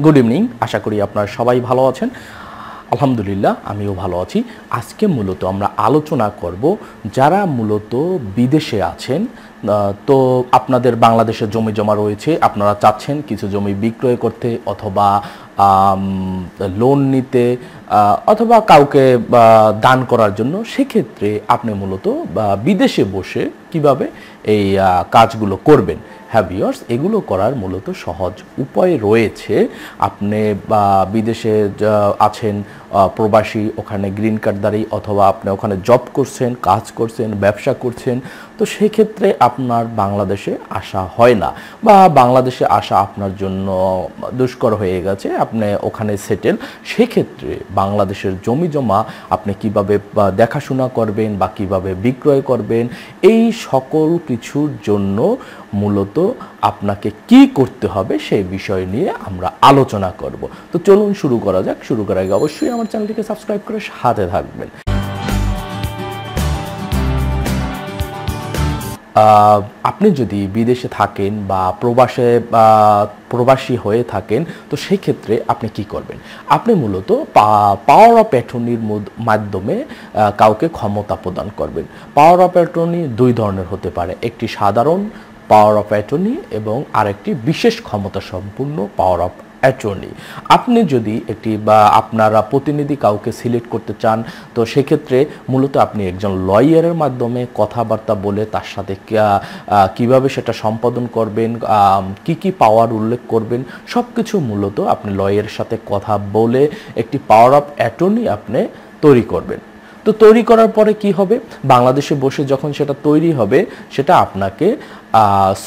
Good evening, আশা করি আপনারা সবাই ভালো আছেন। আলহামদুলিল্লাহ আমিও ভালো আছি। আজকে মূলত আমরা আলোচনা করব যারা মূলত বিদেশে আছেন, তো আপনাদের বাংলাদেশে জমি জমা রয়েছে, আপনারা চাচ্ছেন কিছু জমি বিক্রয় করতে অথবা লোন নিতে অথবা কাউকে দান করার জন্য। সেক্ষেত্রে আপনি মূলত বিদেশে বসে কিভাবে এই কাজগুলো করবেন। হ্যাঁ ভিউয়ার্স, এগুলো করার মূলত সহজ উপায় রয়েছে। আপনি বিদেশে আছেন, প্রবাসী, ওখানে গ্রিন কার্ডধারী, অথবা আপনি ওখানে জব করছেন, কাজ করছেন, ব্যবসা করছেন, তো সেক্ষেত্রে আপনার বাংলাদেশে আসা হয় না বা বাংলাদেশে আসা আপনার জন্য দুষ্কর হয়ে গেছে, আপনি ওখানে সেটেল। সেক্ষেত্রে বাংলাদেশের জমি জমা আপনি কিভাবে দেখাশোনা করবেন বা কিভাবে বিক্রয় করবেন, এই সকল কিছুর জন্য মূলত আপনাকে কি করতে হবে সেই বিষয় নিয়ে আমরা আলোচনা করব। তো চলুন শুরু করা যাক। শুরু করার আগে অবশ্যই আমার চ্যানেলটিকে সাবস্ক্রাইব করে সাথে থাকবেন। আপনি যদি বিদেশে থাকেন বা প্রবাসী হয়ে থাকেন, তো সেই ক্ষেত্রে আপনি কি করবেন? আপনি মূলত পাওয়ার অফ অ্যাটর্নির মাধ্যমে কাউকে ক্ষমতা প্রদান করবেন। পাওয়ার অফ অ্যাটর্নি দুই ধরনের হতে পারে, একটি সাধারণ পাওয়ার অফ অ্যাটর্নি এবং আরেকটি বিশেষ ক্ষমতা সম্পূর্ণ পাওয়ার অফ অ্যাটর্নি। আপনি যদি একটি বা আপনারা প্রতিনিধি কাউকে সিলেক্ট করতে চান, তো সেক্ষেত্রে মূলত আপনি একজন লয়ারের মাধ্যমে কথাবার্তা বলে তার সাথে কিভাবে সেটা সম্পাদন করবেন, কি কি পাওয়ার উল্লেখ করবেন, সব কিছু মূলত আপনি লয়ারের সাথে কথা বলে একটি পাওয়ার অফ অ্যাটর্নি আপনি তৈরি করবেন। তো তৈরি করার পরে কি হবে, বাংলাদেশে বসে যখন সেটা তৈরি হবে, সেটা আপনাকে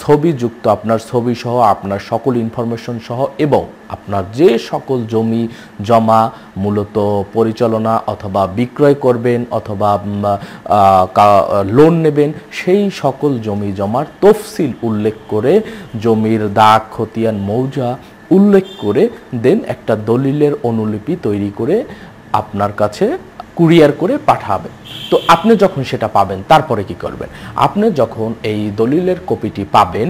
ছবিযুক্ত, আপনার ছবি সহ, আপনার সকল ইনফরমেশন সহ এবং আপনার যে সকল জমি জমা মূলত পরিচালনা অথবা বিক্রয় করবেন অথবা লোন নেবেন, সেই সকল জমি জমার তফসিল উল্লেখ করে, জমির দাগ খতিয়ান মৌজা উল্লেখ করে দেন একটা দলিলের অনুলিপি তৈরি করে আপনার কাছে কুরিয়ার করে পাঠাবে। তো আপনি যখন সেটা পাবেন, তারপরে কি করবেন? আপনি যখন এই দলিলের কপিটি পাবেন,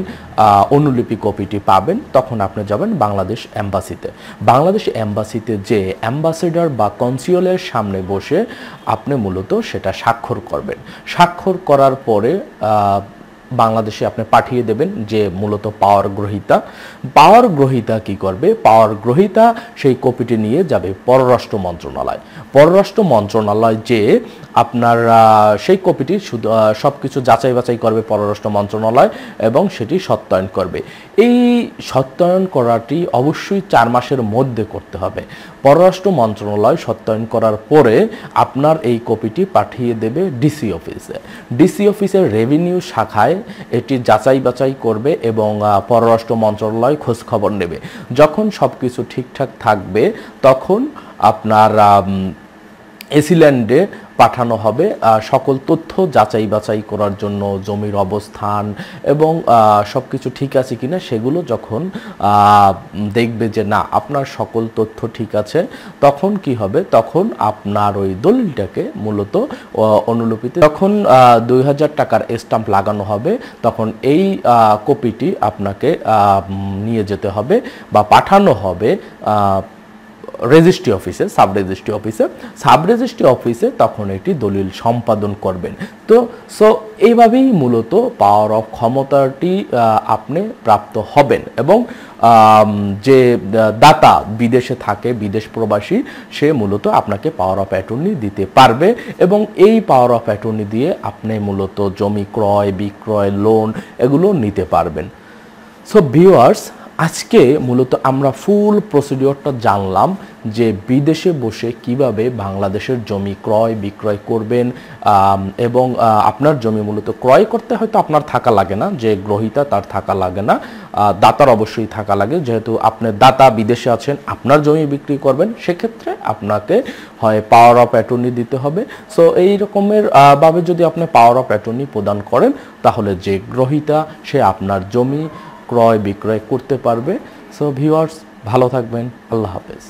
অনুলিপি কপিটি পাবেন, তখন আপনি যাবেন বাংলাদেশ এম্বাসিতে। বাংলাদেশ এম্বাসিতে যে অ্যাম্বাসেডর বা কনসিউলের সামনে বসে আপনি মূলত সেটা স্বাক্ষর করবেন। স্বাক্ষর করার পরে বাংলাদেশে আপনি পাঠিয়ে দেবেন যে মূলত পাওয়ার গ্রহীতা। পাওয়ার গ্রহীতা কি করবে? পাওয়ার গ্রহীতা সেই কপিটি নিয়ে যাবে পররাষ্ট্র মন্ত্রণালয়। পররাষ্ট্র মন্ত্রণালয় যে আপনার সেই কপিটি শুধু সব কিছু যাচাই বাছাই করবে পররাষ্ট্র মন্ত্রণালয় এবং সেটি সত্যায়ন করবে। এই সত্যায়ন করাটি অবশ্যই 4 মাসের মধ্যে করতে হবে। পররাষ্ট্র মন্ত্রণালয় সত্যায়ন করার পরে আপনার এই কপিটি পাঠিয়ে দেবে ডিসি অফিসে। ডিসি অফিসের রেভিনিউ শাখায় এটি যাচাই বাছাই করবে এবং পররাষ্ট্র মন্ত্রণালয় খোঁজ খবর নেবে। যখন সব কিছু ঠিকঠাক থাকবে, তখন আপনার এসিল্যান্ডে পাঠানো হবে সকল তথ্য যাচাই বাছাই করার জন্য, জমির অবস্থান এবং সব কিছু ঠিক আছে কিনা সেগুলো যখন দেখবে যে না আপনার সকল তথ্য ঠিক আছে, তখন কি হবে? তখন আপনার ওই দলিলটাকে মূলত অনুলিপিতে তখন 2000 টাকার স্ট্যাম্প লাগানো হবে। তখন এই কপিটি আপনাকে নিয়ে যেতে হবে বা পাঠানো হবে রেজিস্ট্রি অফিসে, সাব রেজিস্ট্রি অফিসে তখন এটি দলিল সম্পাদন করবেন। তো এইভাবেই মূলত পাওয়ার অফ ক্ষমতাটি আপনি প্রাপ্ত হবেন এবং যে দাতা বিদেশে থাকে, বিদেশ প্রবাসী, সে মূলত আপনাকে পাওয়ার অফ অ্যাটর্নি দিতে পারবে এবং এই পাওয়ার অফ অ্যাটর্নি দিয়ে আপনি মূলত জমি ক্রয় বিক্রয় লোন এগুলো নিতে পারবেন। সো ভিউয়ার্স, আজকে মূলত আমরা ফুল প্রসিডিওরটা জানলাম যে বিদেশে বসে কিভাবে বাংলাদেশের জমি ক্রয় বিক্রয় করবেন এবং আপনার জমি মূলত ক্রয় করতে হয়তো আপনার থাকা লাগে না, যে গ্রহীতা তার থাকা লাগে না, দাতার অবশ্যই থাকা লাগে। যেহেতু আপনি দাতা বিদেশে আছেন, আপনার জমি বিক্রি করবেন, সেক্ষেত্রে আপনাকে হয় পাওয়ার অফ অ্যাটর্নি দিতে হবে। সো এই রকমের ভাবে যদি আপনি পাওয়ার অফ অ্যাটর্নি প্রদান করেন, তাহলে যে গ্রহীতা সে আপনার জমি ক্রয় বিক্রয় করতে পারবে। সো ভিউয়ার্স, ভালো থাকবেন। আল্লাহ হাফেজ।